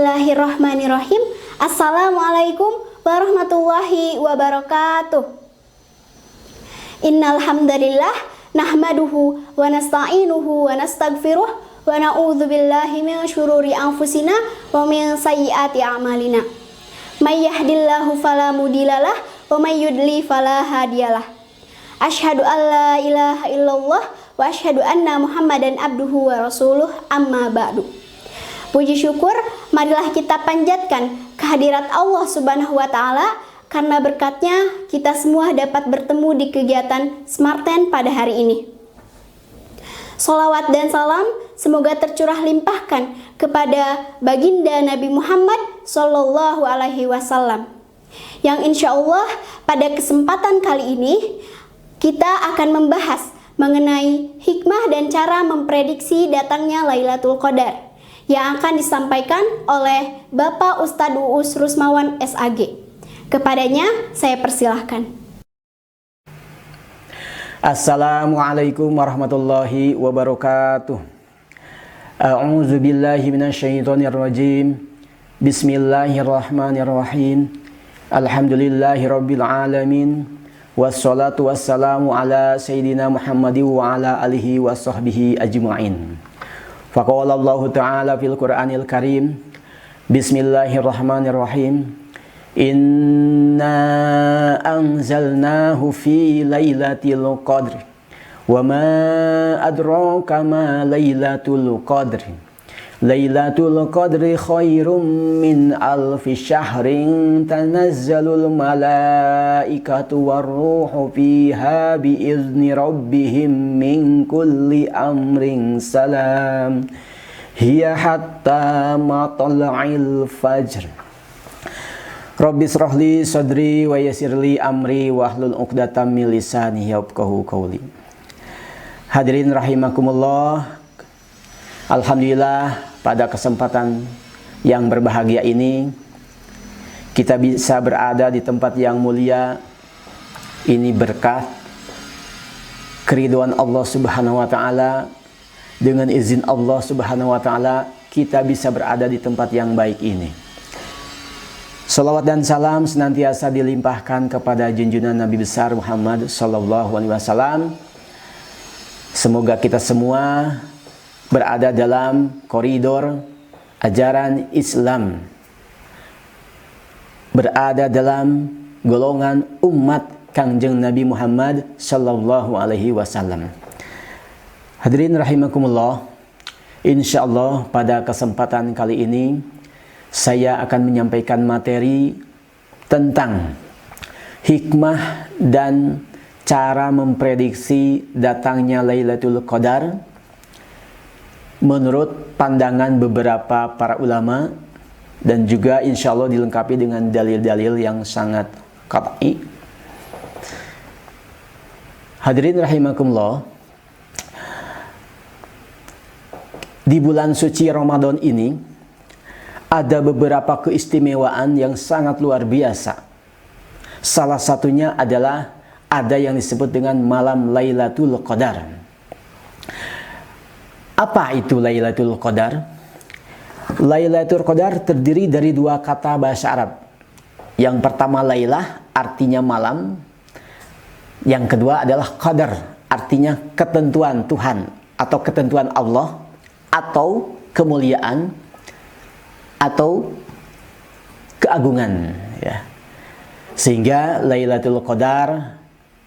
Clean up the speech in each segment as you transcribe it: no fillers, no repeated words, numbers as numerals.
Bismillahirrahmanirrahim. Assalamualaikum warahmatullahi wabarakatuh. Innal hamdalillah nahmaduhu wa nasta'inuhu wa nastaghfiruh wa na'udzu billahi min syururi anfusina wa min sayyiati a'malina. May yahdihillahu fala mudhillalah wa may yudlil fala hadiyalah. Asyhadu an la ilaha illallah wa asyhadu anna Muhammadan abduhu wa rasuluh, amma ba'du. Puji syukur marilah kita panjatkan kehadirat Allah Subhanahu wa taala, karena berkatnya kita semua dapat bertemu di kegiatan Smarten pada hari ini. Sholawat dan salam semoga tercurah limpahkan kepada baginda Nabi Muhammad Sallallahu Alaihi Wasallam, yang insya Allah pada kesempatan kali ini kita akan membahas mengenai hikmah dan cara memprediksi datangnya Lailatul Qadar, yang akan disampaikan oleh Bapak Ustadz Uus Rusmawan SAG. Kepadanya saya persilahkan. Assalamualaikum warahmatullahi wabarakatuh. A'udzu billahi minasyaitonir rajim. Bismillahirrahmanirrahim. Alhamdulillahirabbil alamin. Wassalatu wassalamu ala sayyidina Muhammadin wa ala alihi washabbihi ajma'in. Faqala Allah Ta'ala fil Qur'anil Karim. Bismillahirrahmanirrahim. Inna anzalnahu fi lailatul qadr. Wa ma adraka ma lailatul qadr. Lailatul qadri khairum min alfi syahrin. Tanazzalul malaikatu warruhu fiha biizni rabbihim min kulli amrin salam. Hiya hatta matla'il fajr. Rabbi shrahli sadri wa yassirli amri wahlul 'uqdatam min lisani yafqahu qawli. Hadirin rahimakumullah. Alhamdulillah, pada kesempatan yang berbahagia ini kita bisa berada di tempat yang mulia ini, berkat keridhaan Allah Subhanahu wa taala. Dengan izin Allah Subhanahu wa taala kita bisa berada di tempat yang baik ini. Salawat dan salam senantiasa dilimpahkan kepada junjungan Nabi besar Muhammad sallallahu alaihi wasallam. Semoga kita semua berada dalam koridor ajaran Islam, berada dalam golongan umat Kangjeng Nabi Muhammad sallallahu alaihi wasallam. Hadirin rahimakumullah, insyaallah pada kesempatan kali ini saya akan menyampaikan materi tentang hikmah dan cara memprediksi datangnya Lailatul Qadar menurut pandangan beberapa para ulama, dan juga insya Allah dilengkapi dengan dalil-dalil yang sangat qat'i. Hadirin rahimakumullah, di bulan suci Ramadan ini ada beberapa keistimewaan yang sangat luar biasa. Salah satunya adalah ada yang disebut dengan malam Lailatul Qadar. Apa itu Lailatul Qadar? Lailatul Qadar terdiri dari dua kata bahasa Arab. Yang pertama Lailah, artinya malam. Yang kedua adalah Qadar, artinya ketentuan Tuhan atau ketentuan Allah, atau kemuliaan, atau keagungan, ya. Sehingga Lailatul Qadar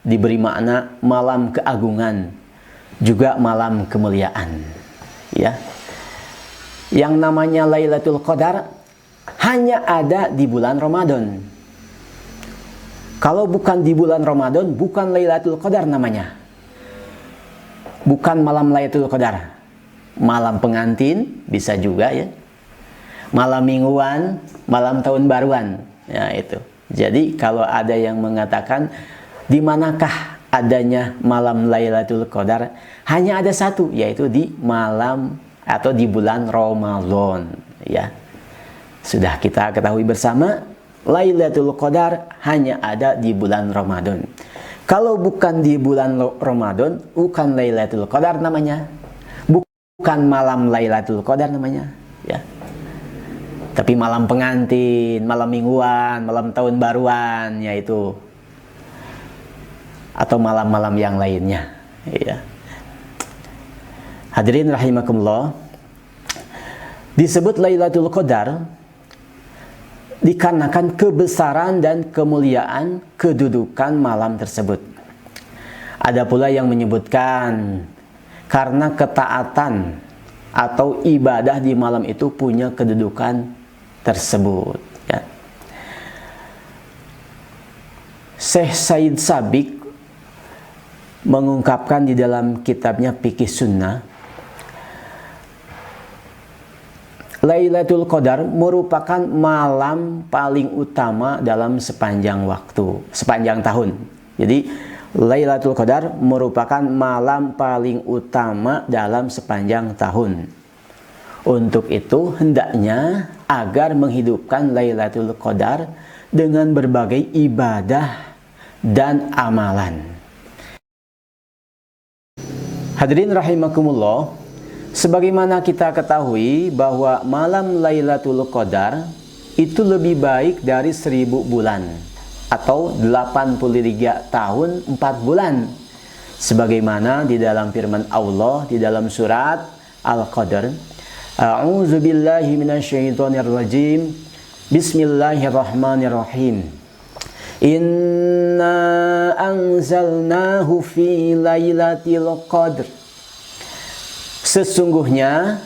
diberi makna malam keagungan, juga malam kemuliaan, ya. Yang namanya Lailatul Qadar hanya ada di bulan Ramadan. Kalau bukan di bulan Ramadan, bukan Lailatul Qadar namanya. Bukan malam Lailatul Qadar. Malam pengantin bisa juga, ya. Malam mingguan, malam tahun baruan, ya itu. Jadi kalau ada yang mengatakan di manakah adanya malam Lailatul Qadar, hanya ada satu, yaitu di malam atau di bulan Ramadan, ya. Sudah kita ketahui bersama, Lailatul Qadar hanya ada di bulan Ramadan. Kalau bukan di bulan Ramadan, bukan Lailatul Qadar namanya. Bukan malam Lailatul Qadar namanya, ya. Tapi malam pengantin, malam mingguan, malam tahun baruan, yaitu atau malam-malam yang lainnya, ya. Hadirin rahimakumullah, disebut Lailatul Qadar dikarenakan kebesaran dan kemuliaan kedudukan malam tersebut. Ada pula yang menyebutkan karena ketaatan atau ibadah di malam itu punya kedudukan tersebut, ya. Syekh Said Sabiq mengungkapkan di dalam kitabnya Fiqih Sunnah, Lailatul Qadar merupakan malam paling utama dalam sepanjang waktu, sepanjang tahun. Jadi Lailatul Qadar merupakan malam paling utama dalam sepanjang tahun. Untuk itu hendaknya agar menghidupkan Lailatul Qadar dengan berbagai ibadah dan amalan. Hadirin rahimakumullah, sebagaimana kita ketahui bahwa malam Lailatul Qadar itu lebih baik dari 1000 bulan atau 83 tahun 4 bulan. Sebagaimana di dalam firman Allah di dalam surat Al-Qadr, A'udzu billahi minasyaitonir rajim. Bismillahirrahmanirrahim. Inna anzalnahu fi lailatul qadr. Sesungguhnya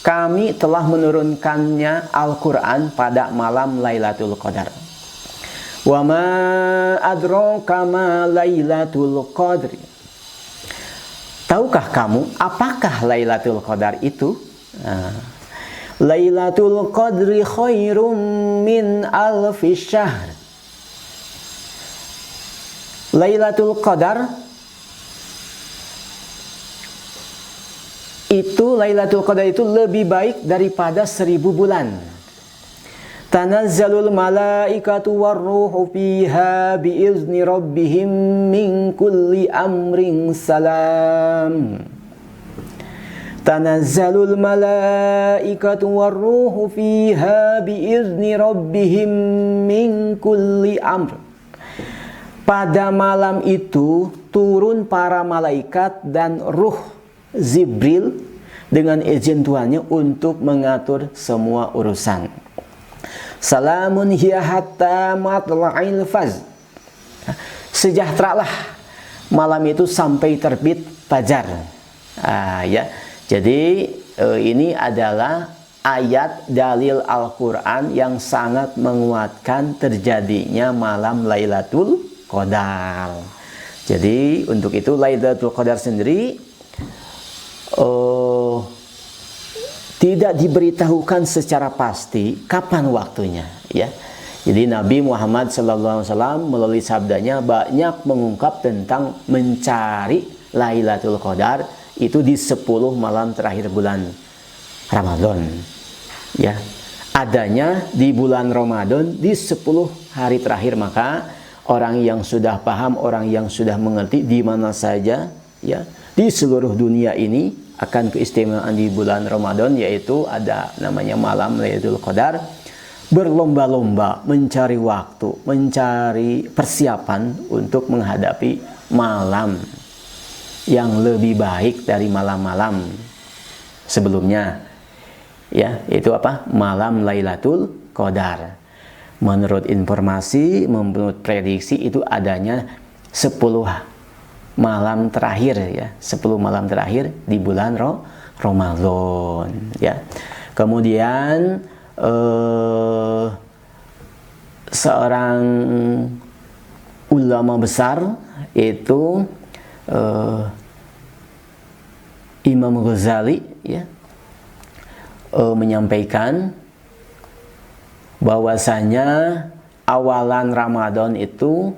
kami telah menurunkannya Al-Quran pada malam Lailatul Qadar. Wa ma adraka ma Lailatul Qadri. Tahukah kamu apakah Lailatul Qadar itu? Lailatul Qadri khairum min alfi syahr. Lailatul Qadar itu lebih baik daripada 1000 bulan. Tanazzalul malaikatu warruhu fiha biizni rabbihim min kulli amrin salam. Tanazzalul malaikatu warruhu fiha biizni rabbihim min kulli amr. Pada malam itu turun para malaikat dan ruh Jibril dengan izin Tuhannya untuk mengatur semua urusan. Salamun hiya hatta matla'il fajr. Sejahteralah malam itu sampai terbit fajar. Ya. Jadi ini adalah ayat dalil Al-Quran yang sangat menguatkan terjadinya malam Lailatul Qadar. Jadi untuk itu Lailatul Qadar sendiri tidak diberitahukan secara pasti kapan waktunya, ya. Jadi Nabi Muhammad SAW melalui sabdanya banyak mengungkap tentang mencari Lailatul Qadar itu di 10 malam terakhir bulan Ramadan, ya. Adanya di bulan Ramadan di 10 hari terakhir, maka orang yang sudah paham, orang yang sudah mengerti di mana saja, ya, di seluruh dunia ini akan keistimewaan di bulan Ramadan, yaitu ada namanya malam Lailatul Qadar, berlomba-lomba mencari waktu, mencari persiapan untuk menghadapi malam yang lebih baik dari malam-malam sebelumnya, ya, itu apa? Malam Lailatul Qadar. Menurut informasi, menurut prediksi itu adanya 10 malam terakhir, ya, 10 malam terakhir di bulan Ramadan, ya. Kemudian seorang ulama besar itu Imam Ghazali, ya, menyampaikan bahwasanya awalan Ramadan itu,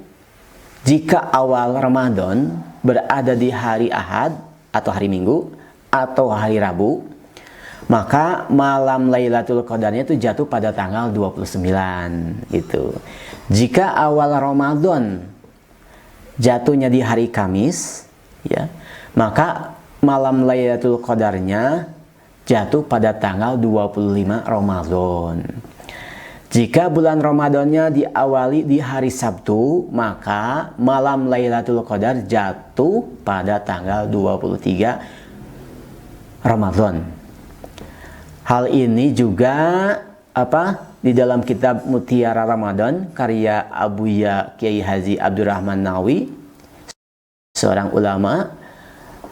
jika awal Ramadan berada di hari Ahad atau hari Minggu atau hari Rabu, maka malam Lailatul Qadarnya itu jatuh pada tanggal 29 gitu. Jika awal Ramadan jatuhnya di hari Kamis, ya, maka malam Lailatul Qadarnya jatuh pada tanggal 25 Ramadan. Jika bulan Ramadannya diawali di hari Sabtu, maka malam Lailatul Qadar jatuh pada tanggal 23 Ramadan. Hal ini juga di dalam kitab Mutiara Ramadan karya Abuya Kiai Haji Abdurrahman Nawawi, seorang ulama,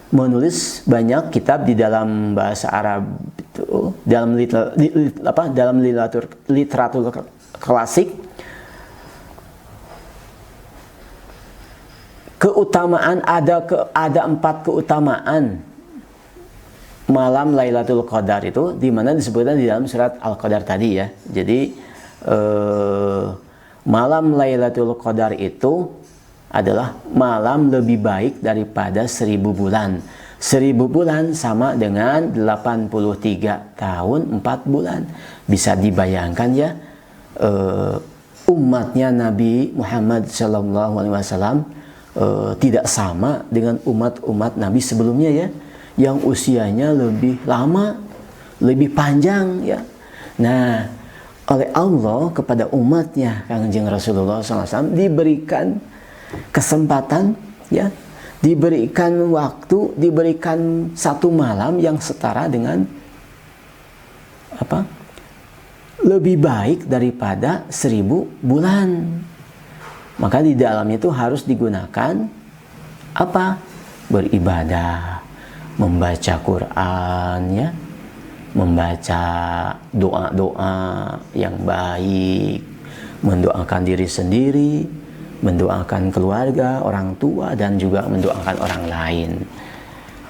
menulis banyak kitab di dalam bahasa Arab itu, dalam literatur klasik. Keutamaan ada 4 keutamaan malam Lailatul Qadar itu, di mana disebutkan di dalam surat Al-Qadar tadi ya. Jadi malam Lailatul Qadar itu adalah malam lebih baik daripada 1000 bulan. 1000 bulan sama dengan 83 tahun 4 bulan. Bisa dibayangkan ya, umatnya Nabi Muhammad SAW tidak sama dengan umat-umat Nabi sebelumnya ya, yang usianya lebih lama, lebih panjang ya. Nah, oleh Allah kepada umatnya Kangjeng Rasulullah SAW diberikan kesempatan ya, diberikan waktu, diberikan satu malam yang setara dengan lebih baik daripada 1000 bulan. Maka di dalamnya itu harus digunakan beribadah, membaca Quran ya, membaca doa-doa yang baik, mendoakan diri sendiri, mendoakan keluarga, orang tua, dan juga mendoakan orang lain.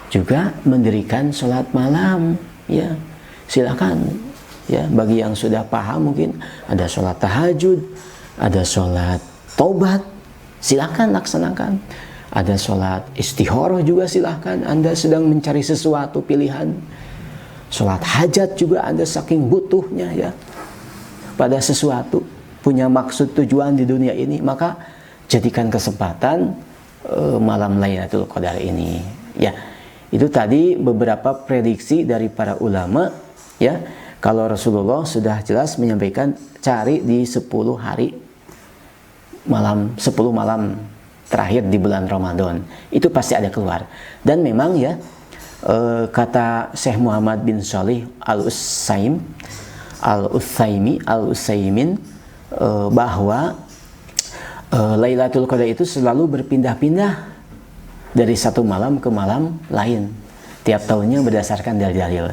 Juga mendirikan sholat malam ya, silakan ya, bagi yang sudah paham mungkin ada sholat tahajud, ada sholat taubat, silakan laksanakan. Ada sholat istikharah juga silakan, Anda sedang mencari sesuatu pilihan. Sholat hajat juga Anda saking butuhnya ya pada sesuatu, punya maksud tujuan di dunia ini, maka jadikan kesempatan malam Lailatul Qadar ini ya. Itu tadi beberapa prediksi dari para ulama ya. Kalau Rasulullah sudah jelas menyampaikan cari di 10 hari malam, 10 malam terakhir di bulan Ramadan, itu pasti ada keluar. Dan memang ya, kata Syekh Muhammad bin Shalih Al-Utsaimin bahwa Lailatul Qadar itu selalu berpindah-pindah dari satu malam ke malam lain, tiap tahunnya berdasarkan dalil-dalil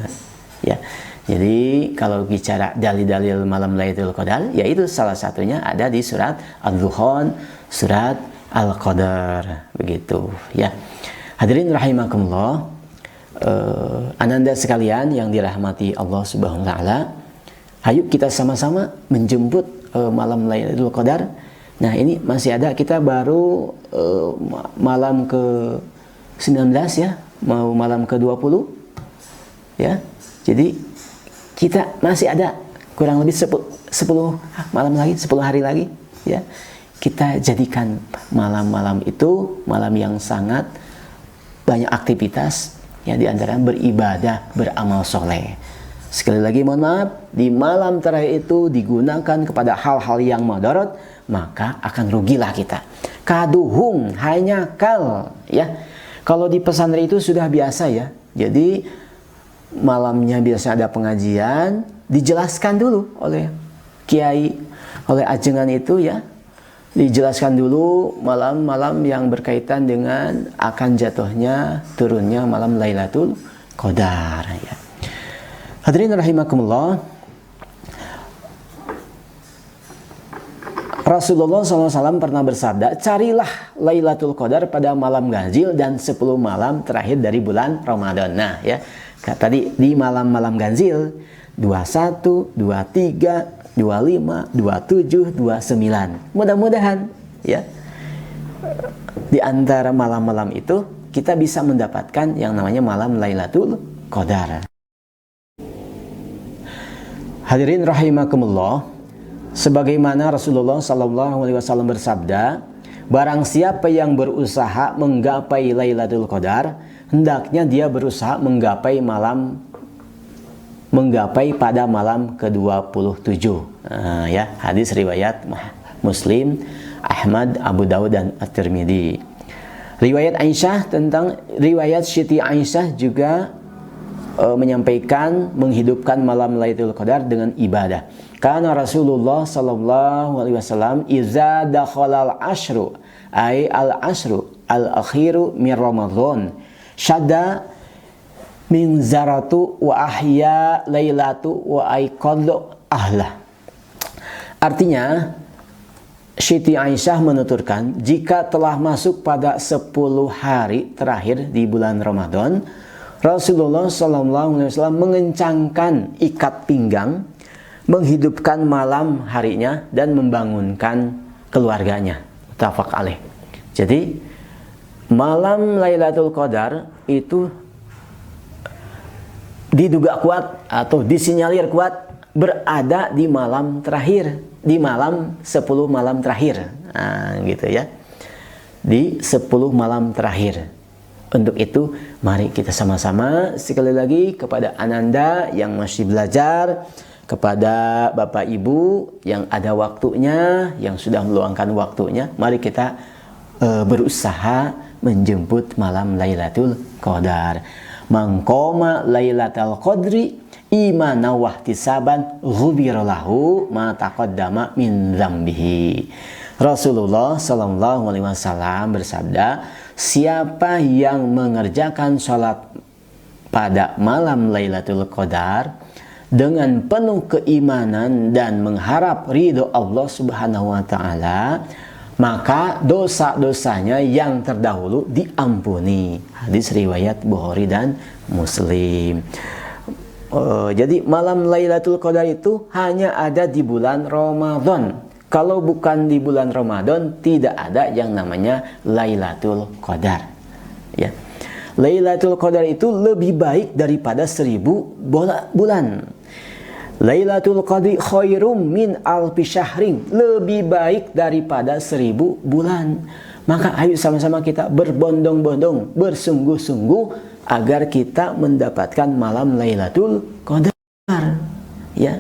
ya. Jadi kalau bicara dalil-dalil malam Lailatul Qadar, yaitu salah satunya ada di surat Ad-Dukhan, surat Al-Qadar, begitu ya. Hadirin rahimakumullah, ananda sekalian yang dirahmati Allah Subhanahu wa taala, ayo kita sama-sama menjemput malam Lailatul Qadar. Nah, ini masih ada, kita baru malam ke-19 ya, mau malam ke-20 ya. Jadi kita masih ada kurang lebih 10 malam lagi, 10 hari lagi ya. Kita jadikan malam-malam itu malam yang sangat banyak aktivitas ya, di antaranya beribadah, beramal soleh. Sekali lagi mohon maaf, di malam terakhir itu digunakan kepada hal-hal yang mudarat, maka akan rugilah kita. Kaduhung hanya kal ya. Kalau di pesantren itu sudah biasa ya. Jadi malamnya biasa ada pengajian, dijelaskan dulu oleh kiai, oleh ajengan itu ya. Dijelaskan dulu malam-malam yang berkaitan dengan akan jatuhnya, turunnya malam Lailatul Qadar ya. Hadirin rahimakumullah, Rasulullah SAW pernah bersabda, carilah Lailatul Qadar pada malam ganjil dan 10 malam terakhir dari bulan Ramadan. Nah ya, tadi di malam-malam ganjil 21, 23, 25, 27, 29. Mudah-mudahan ya, di antara malam-malam itu kita bisa mendapatkan yang namanya malam Lailatul Qadar. Hadirin rahimakumullah, sebagaimana Rasulullah SAW bersabda, barang siapa yang berusaha menggapai Lailatul Qadar, hendaknya dia berusaha menggapai pada malam ke-27. Ya, hadis riwayat Muslim, Ahmad, Abu Dawud dan At-Tirmidzi. Riwayat Aisyah, tentang riwayat Siti Aisyah juga menyampaikan menghidupkan malam Lailatul Qadar dengan ibadah. Karena Rasulullah sallallahu alaihi wasallam iza dakhalal ashru ay al ashru al akhiru min Ramadan syadda min zaratu wa ahya lailatu wa aiqadhu ahlah. Artinya Siti Aisyah menuturkan, jika telah masuk pada 10 hari terakhir di bulan Ramadan, Rasulullah SAW mengencangkan ikat pinggang, menghidupkan malam harinya dan membangunkan keluarganya. Muttafaq alaih. Jadi malam Lailatul Qadar itu diduga kuat atau disinyalir kuat berada di malam terakhir, di malam 10 malam terakhir. Nah, gitu ya. Di 10 malam terakhir. Untuk itu, mari kita sama-sama sekali lagi kepada Ananda yang masih belajar, kepada Bapak Ibu yang ada waktunya, yang sudah meluangkan waktunya, mari kita berusaha menjemput malam Lailatul Qadar. Mangkoma Lailatul Qadri imana wahtisaban ghufira lahu ma taqaddama min dzambihi. Rasulullah sallallahu alaihi wasallam bersabda, siapa yang mengerjakan sholat pada malam Lailatul Qadar dengan penuh keimanan dan mengharap ridho Allah Subhanahu wa taala, maka dosa-dosanya yang terdahulu diampuni. Hadis riwayat Bukhari dan Muslim. Jadi malam Lailatul Qadar itu hanya ada di bulan Ramadan. Kalau bukan di bulan Ramadan, tidak ada yang namanya Lailatul Qadar. Ya. Lailatul Qadar itu lebih baik daripada 1000 bulan. Lailatul Qadri khairum min alfi syahrin, lebih baik daripada 1000 bulan. Maka ayo sama-sama kita berbondong-bondong, bersungguh-sungguh agar kita mendapatkan malam Lailatul Qadar. Ya.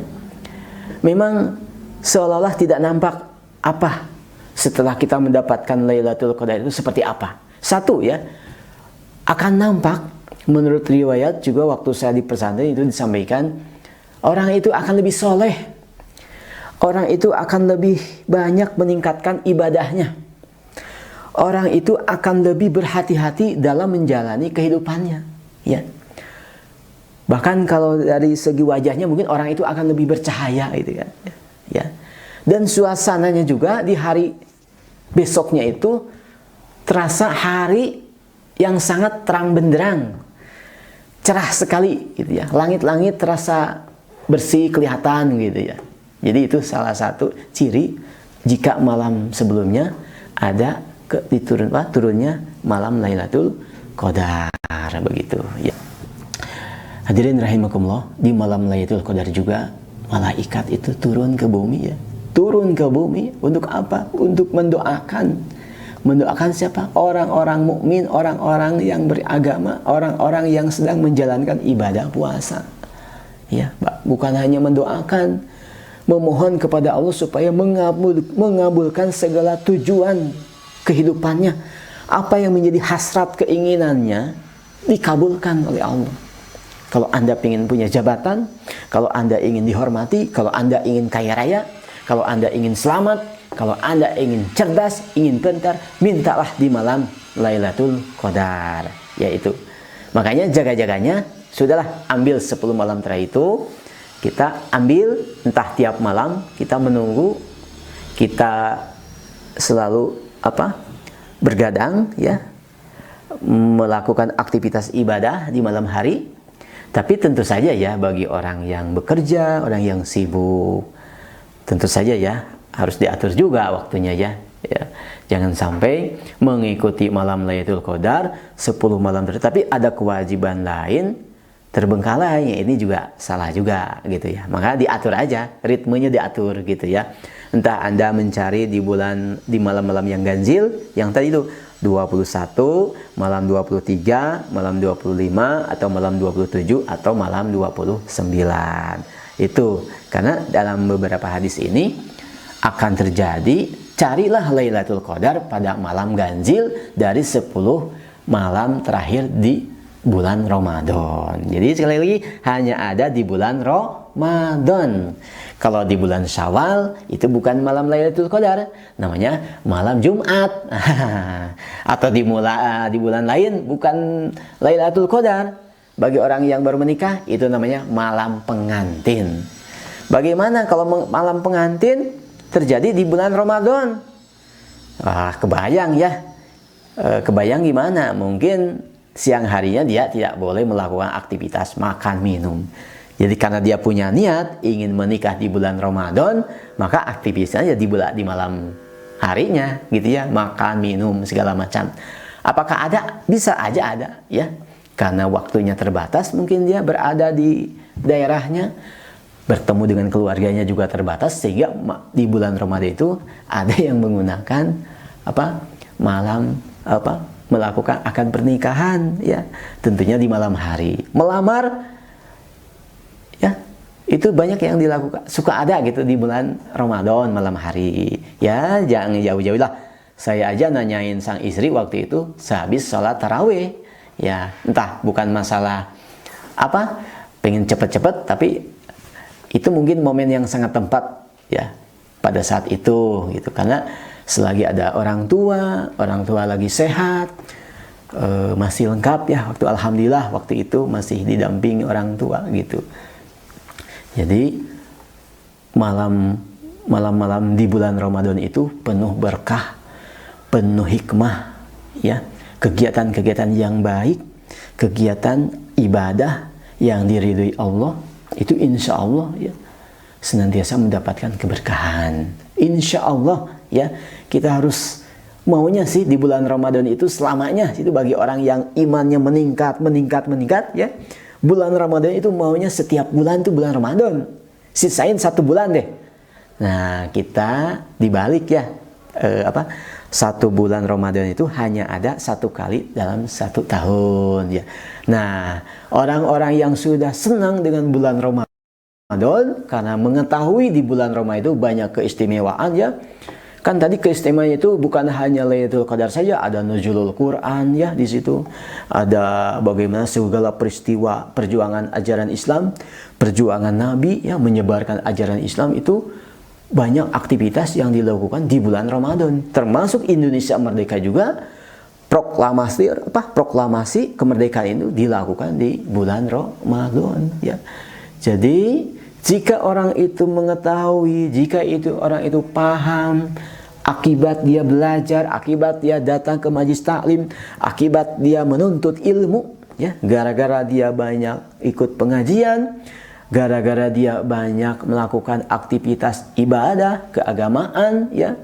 Memang seolah-olah tidak nampak apa setelah kita mendapatkan Lailatul Qadar itu seperti apa. Satu ya, akan nampak menurut riwayat juga waktu saya di pesantren itu disampaikan, orang itu akan lebih soleh, orang itu akan lebih banyak meningkatkan ibadahnya, orang itu akan lebih berhati-hati dalam menjalani kehidupannya. Ya. Bahkan kalau dari segi wajahnya mungkin orang itu akan lebih bercahaya gitu kan. Ya. Dan suasananya juga di hari besoknya itu terasa hari yang sangat terang benderang, cerah sekali gitu ya. Langit-langit terasa bersih, kelihatan gitu ya. Jadi itu salah satu ciri jika malam sebelumnya ada turunnya malam Lailatul Qadar begitu ya. Hadirin rahimakumullah, di malam Lailatul Qadar juga malaikat itu turun ke bumi ya. Turun ke bumi untuk apa? Untuk mendoakan siapa? Orang-orang mukmin, orang-orang yang beragama, orang-orang yang sedang menjalankan ibadah puasa. Ya, bukan hanya mendoakan, memohon kepada Allah supaya mengabulkan segala tujuan kehidupannya. Apa yang menjadi hasrat keinginannya dikabulkan oleh Allah. Kalau Anda ingin punya jabatan, kalau Anda ingin dihormati, kalau Anda ingin kaya raya, kalau Anda ingin selamat, kalau Anda ingin cerdas, ingin pintar, mintalah di malam Lailatul Qadar. Yaitu. Makanya jaga-jaganya, sudahlah ambil 10 malam terakhir itu, kita ambil entah tiap malam, kita menunggu, kita selalu bergadang ya, melakukan aktivitas ibadah di malam hari. Tapi tentu saja ya bagi orang yang bekerja, orang yang sibuk, tentu saja ya harus diatur juga waktunya ya. Jangan sampai mengikuti malam Lailatul Qadar 10 malam terakhir tapi ada kewajiban lain terbengkalai, ini juga salah juga gitu ya. Maka diatur aja, ritmenya diatur gitu ya. Entah Anda mencari di malam-malam yang ganjil, yang tadi itu 21, malam 23, malam 25, atau malam 27, atau malam 29. Itu karena dalam beberapa hadis ini akan terjadi, carilah Lailatul Qadar pada malam ganjil dari 10 malam terakhir di bulan Ramadan. Jadi sekali lagi hanya ada di bulan Ramadan. Kalau di bulan Syawal itu bukan malam Lailatul Qadar, namanya malam Jumat. Atau di bulan lain bukan Lailatul Qadar. Bagi orang yang baru menikah itu namanya malam pengantin. Bagaimana kalau malam pengantin terjadi di bulan Ramadan? Kebayang ya. Kebayang gimana? Mungkin siang harinya dia tidak boleh melakukan aktivitas makan minum. Jadi karena dia punya niat ingin menikah di bulan Ramadan, maka aktivitasnya di malam harinya gitu ya, makan minum segala macam. Apakah ada? Bisa aja ada ya. Karena waktunya terbatas, mungkin dia berada di daerahnya, bertemu dengan keluarganya juga terbatas, sehingga di bulan Ramadan itu ada yang menggunakan melakukan akad pernikahan ya, tentunya di malam hari. Melamar ya, itu banyak yang dilakukan, suka ada gitu di bulan Ramadan malam hari. Ya, jangan jauh-jauh lah. Saya aja nanyain sang istri waktu itu sehabis sholat tarawih. Ya, entah bukan masalah pengen cepet-cepet, tapi itu mungkin momen yang sangat tepat ya pada saat itu gitu, karena selagi ada orang tua lagi sehat, masih lengkap ya, alhamdulillah waktu itu masih didampingi orang tua gitu. Jadi malam-malam di bulan Ramadan itu penuh berkah, penuh hikmah ya. Kegiatan-kegiatan yang baik, kegiatan ibadah yang diridhoi Allah, itu insya Allah ya senantiasa mendapatkan keberkahan. Insya Allah ya, kita harus maunya sih di bulan Ramadan itu selamanya, itu bagi orang yang imannya meningkat ya. Bulan Ramadan itu maunya setiap bulan itu bulan Ramadan, sisain 1 bulan deh. Nah, kita dibalik ya, 1 bulan Ramadan itu hanya ada 1 kali dalam 1 tahun ya. Nah, orang-orang yang sudah senang dengan bulan Ramadan karena mengetahui di bulan Ramadan itu banyak keistimewaan ya. Kan tadi keistimewaan itu bukan hanya Lailatul Qadar saja, ada nuzulul Quran ya di situ. Ada bagaimana segala peristiwa perjuangan ajaran Islam, perjuangan Nabi ya menyebarkan ajaran Islam itu. Banyak aktivitas yang dilakukan di bulan Ramadan, termasuk Indonesia Merdeka juga. Proklamasi kemerdekaan itu dilakukan di bulan Ramadan ya. Jadi jika orang itu mengetahui, jika orang itu paham, akibat dia belajar, akibat dia datang ke majelis taklim, akibat dia menuntut ilmu ya, gara-gara dia banyak ikut pengajian, gara-gara dia banyak melakukan aktivitas ibadah, keagamaan ya,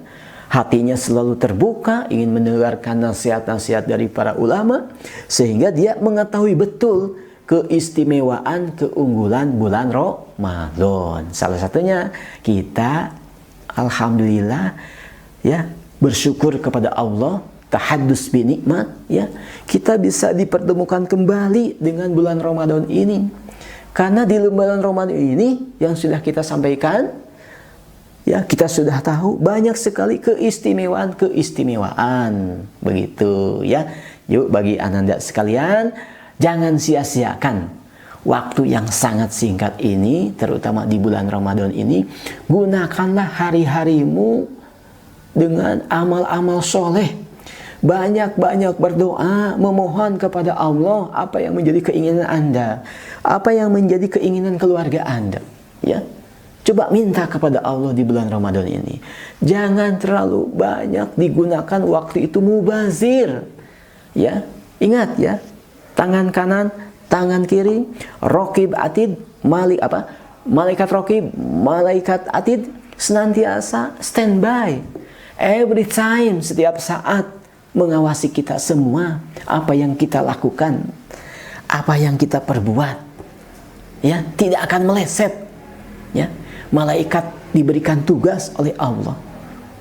hatinya selalu terbuka, ingin mendengarkan nasihat-nasihat dari para ulama, sehingga dia mengetahui betul keistimewaan, keunggulan bulan Ramadan. Salah satunya kita alhamdulillah ya, bersyukur kepada Allah, tahaddus bi nikmat ya, kita bisa dipertemukan kembali dengan bulan Ramadan ini. Karena di bulan Ramadan ini yang sudah kita sampaikan, ya kita sudah tahu banyak sekali keistimewaan begitu ya. Yuk bagi ananda sekalian, jangan sia-siakan waktu yang sangat singkat ini, terutama di bulan Ramadan ini. Gunakanlah hari-harimu dengan amal-amal soleh. Banyak-banyak berdoa, memohon kepada Allah apa yang menjadi keinginan Anda, apa yang menjadi keinginan keluarga Anda. Ya, coba minta kepada Allah di bulan Ramadan ini. Jangan terlalu banyak digunakan waktu itu mubazir. Ya, ingat ya, tangan kanan, tangan kiri, raqib atid, malaikat raqib, malaikat atid senantiasa standby, every time, setiap saat mengawasi kita semua, apa yang kita lakukan, apa yang kita perbuat, ya tidak akan meleset. Ya, malaikat diberikan tugas oleh Allah,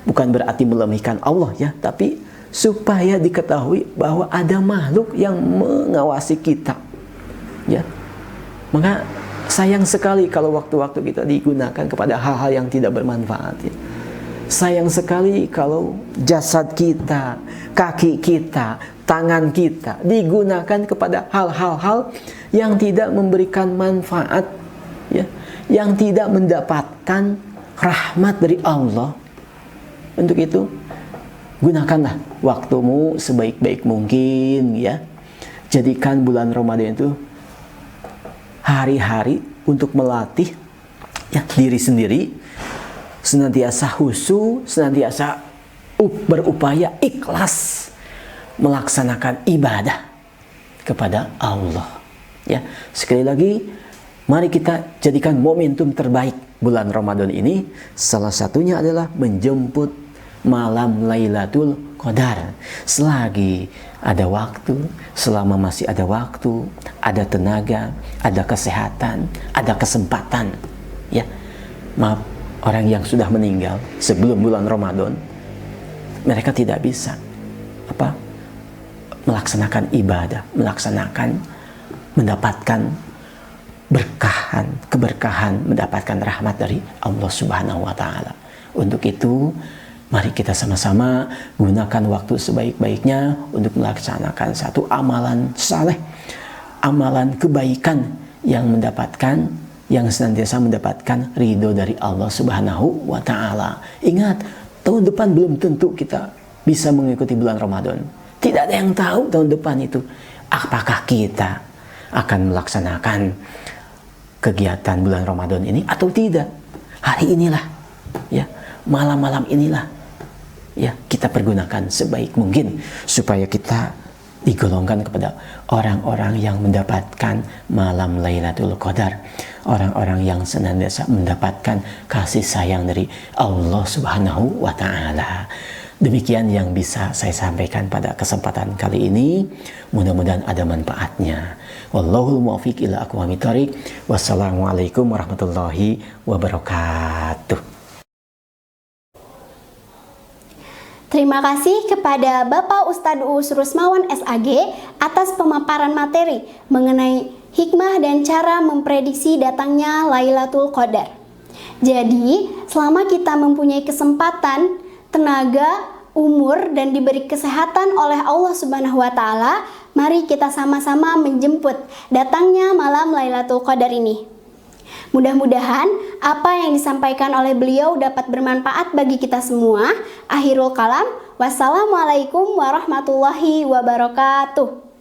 bukan berarti melemihkan Allah ya, tapi supaya diketahui bahwa ada makhluk yang mengawasi kita. Ya, maka Sayang sekali kalau waktu-waktu kita digunakan kepada hal-hal yang tidak bermanfaat. Ya. Sayang sekali kalau jasad kita, kaki kita, tangan kita digunakan kepada hal-hal yang tidak memberikan manfaat, ya, yang tidak mendapatkan rahmat dari Allah. Untuk itu, gunakanlah waktumu sebaik-baik mungkin, ya. Jadikan bulan Ramadan itu hari-hari untuk melatih, ya, diri sendiri, senantiasa khusyuk, senantiasa berupaya ikhlas melaksanakan ibadah kepada Allah. Ya, sekali lagi, mari kita jadikan momentum terbaik bulan Ramadan ini. Salah satunya adalah menjemput malam Lailatul Qadar. Selagi ada waktu, selama masih ada waktu, ada tenaga, ada kesehatan, ada kesempatan, ya. Maaf, orang yang sudah meninggal sebelum bulan Ramadan, mereka tidak bisa melaksanakan ibadah, mendapatkan keberkahan, mendapatkan rahmat dari Allah Subhanahu wa taala. Untuk itu, mari kita sama-sama gunakan waktu sebaik-baiknya untuk melaksanakan satu amalan saleh, amalan kebaikan yang senantiasa mendapatkan ridho dari Allah Subhanahu wa taala. Ingat, tahun depan belum tentu kita bisa mengikuti bulan Ramadan. Tidak ada yang tahu tahun depan itu apakah kita akan melaksanakan kegiatan bulan Ramadan ini atau tidak. Hari inilah, ya, malam-malam inilah, ya, kita pergunakan sebaik mungkin supaya kita digolongkan kepada orang-orang yang mendapatkan malam Lailatul Qadar, orang-orang yang senantiasa mendapatkan kasih sayang dari Allah Subhanahu wa taala. Demikian yang bisa saya sampaikan pada kesempatan kali ini. Mudah-mudahan ada manfaatnya. Wallahul muwaffiq ila aqwamit thoriq. Wassalamualaikum warahmatullahi wabarakatuh. Terima kasih kepada Bapak Ustadz Uus Rusmawan SAG atas pemaparan materi mengenai hikmah dan cara memprediksi datangnya Lailatul Qadar. Jadi, selama kita mempunyai kesempatan, tenaga, umur, dan diberi kesehatan oleh Allah Subhanahu wa taala, mari kita sama-sama menjemput datangnya malam Lailatul Qadar ini. Mudah-mudahan apa yang disampaikan oleh beliau dapat bermanfaat bagi kita semua. Akhirul kalam, wassalamualaikum warahmatullahi wabarakatuh.